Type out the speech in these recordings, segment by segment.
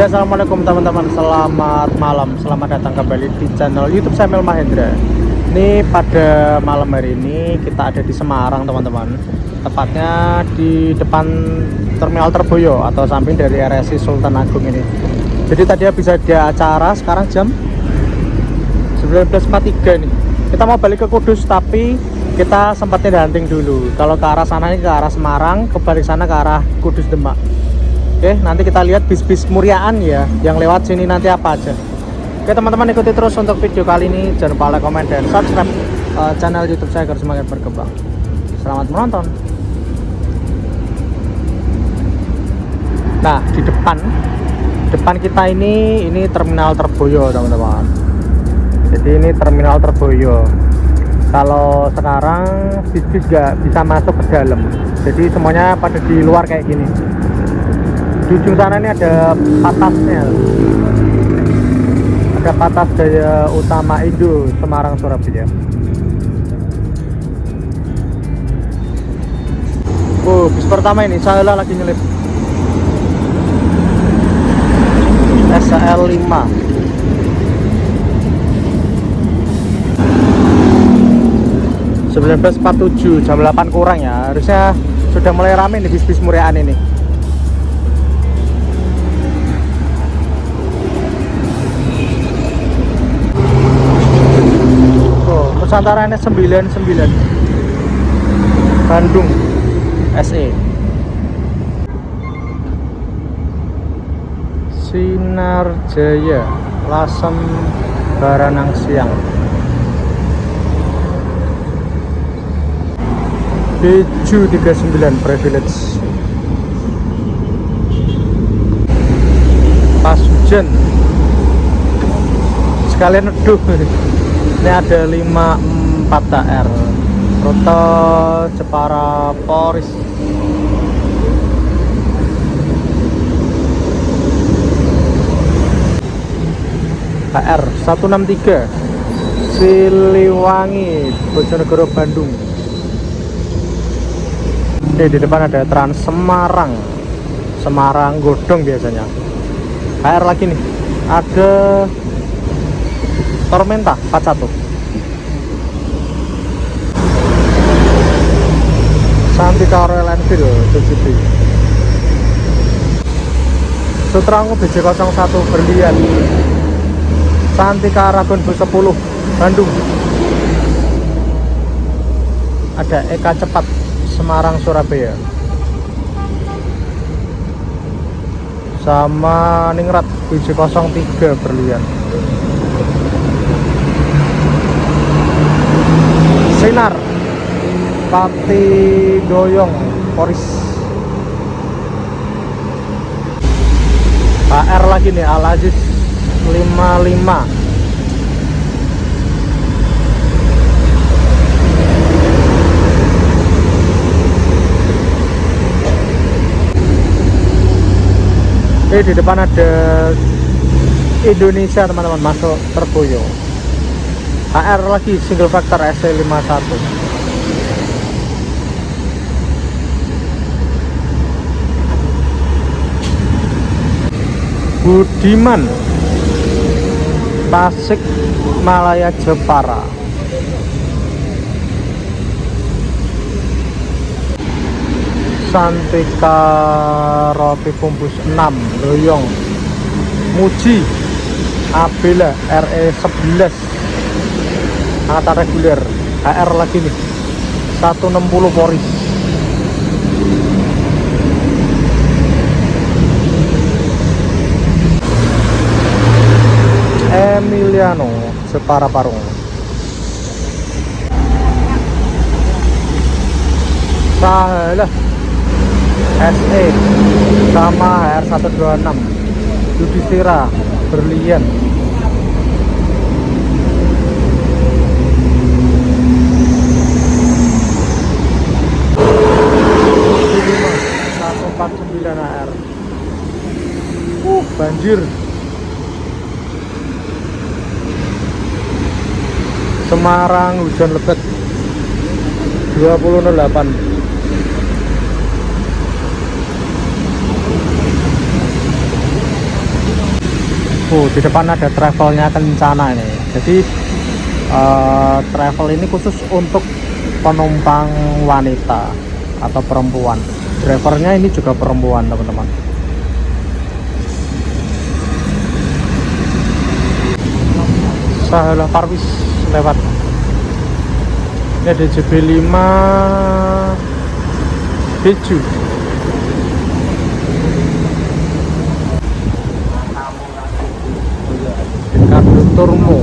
Oke, assalamualaikum teman-teman, selamat malam, selamat datang kembali di channel YouTube Samuel Mahendra. Ini pada malam hari ini kita ada di Semarang teman-teman, tepatnya di depan Terminal Terboyo atau samping dari RSI Sultan Agung ini. Jadi tadi habis ada acara, sekarang jam 19.43 nih. Kita mau balik ke Kudus tapi kita sempatnya hunting dulu. Kalau ke arah sana ini ke arah Semarang, kebalik sana ke arah Kudus Demak. Oke, nanti kita lihat bis-bis Muryaan ya yang lewat sini nanti apa aja. Oke teman-teman, ikuti terus untuk video kali ini. Jangan lupa like, komen, dan subscribe channel YouTube saya agar semakin berkembang. Selamat menonton. Nah, di depan kita ini Terminal Terboyo teman-teman. Jadi ini Terminal Terboyo. Kalau sekarang bis-bis gak bisa masuk ke dalam, jadi semuanya pada di luar kayak gini. Di ujung sana ini ada patasnya, ada patas daya utama Indo Semarang Surabaya. Oh, bis pertama ini saya lagi nyelip SL 5 19.47, jam 8 kurang ya, harusnya sudah mulai rame nih bis-bis Muryaan ini. Nusantara NS99 Bandung SE Sinar Jaya Lasem Baranang Siang Beju 39 Privilege pas hujan sekalian neduh. Ini ada 54 TR rute Jepara Polris. HR 163 Siliwangi Bojonegoro Bandung. Oke, di depan ada Trans Semarang, Semarang Godong biasanya. HR lagi nih, ada Tormenta 41 Santika Royal Enfield CCP Sutrango BJ01 Berlian Santika Aragon B10 Bandung. Ada Eka Cepat Semarang Surabaya sama Ningrat BJ03 Berlian. Sinar Pati Doyong Poris. HR lagi nih Al Aziz 55 di depan ada Indonesia teman-teman masuk Terboyo. HR lagi single factor SC51 Budiman Tasik Malaya Jepara. Santika Roti Kumbus 6 Doyong Muji Abela RE11 angkatan reguler. HR lagi nih 160 Poris. Emiliano Jepara Parung. Salah SE sama HR126 Yudhistira Berlian. AR. Banjir. Semarang hujan lebat 20.08. Di depan ada travelnya Kencana ini. Jadi travel ini khusus untuk penumpang wanita atau perempuan. Drivernya ini juga perempuan, teman-teman. Sahalah Parwis lewat. Ini ada JB5 Beju. Turmo.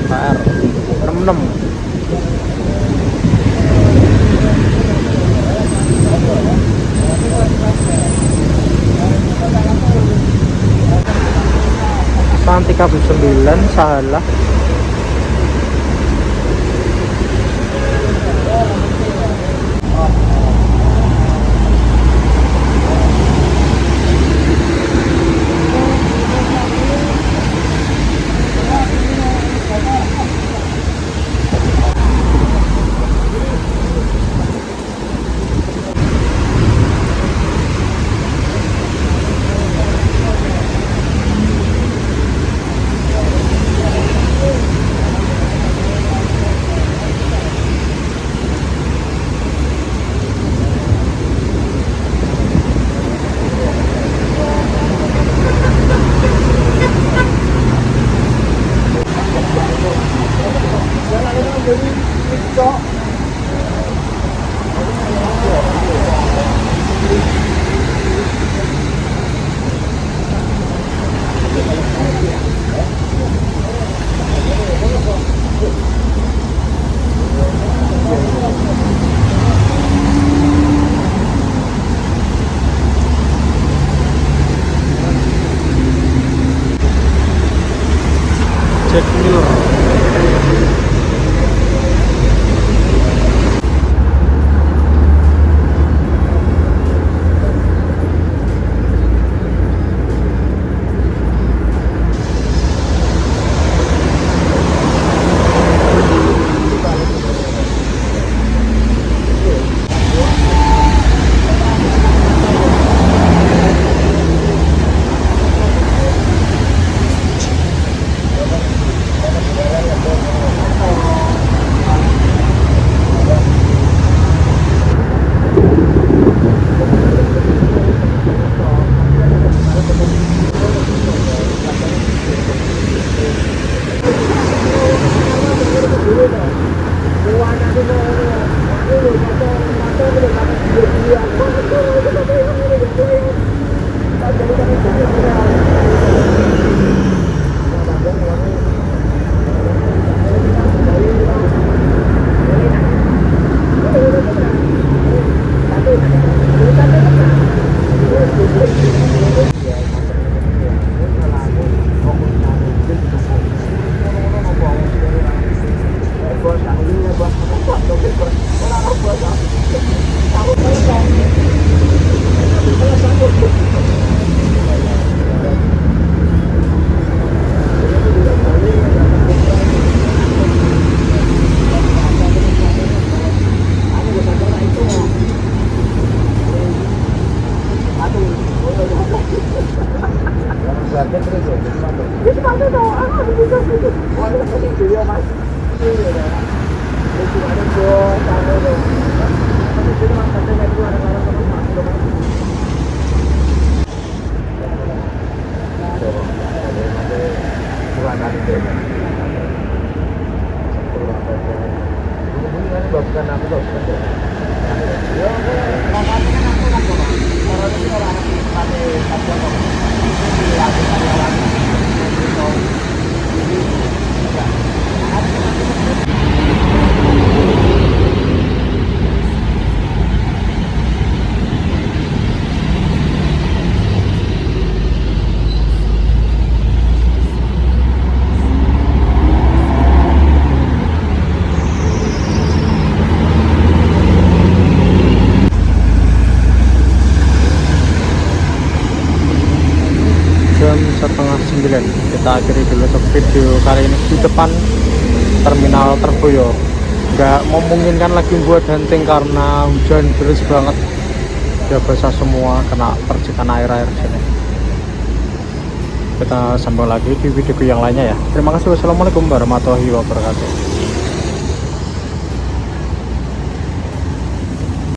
KR 66. Santika 9 salah. Jack Miller. jam setengah 9. Kita akhiri dulu untuk video kali ini di depan terminal Terboyo. Nggak memungkinkan lagi buat hunting karena hujan deras banget, udah basah semua, kena percikan air-air sini. Kita sambung lagi di video yang lainnya ya. Terima kasih. Wassalamualaikum warahmatullahi wabarakatuh.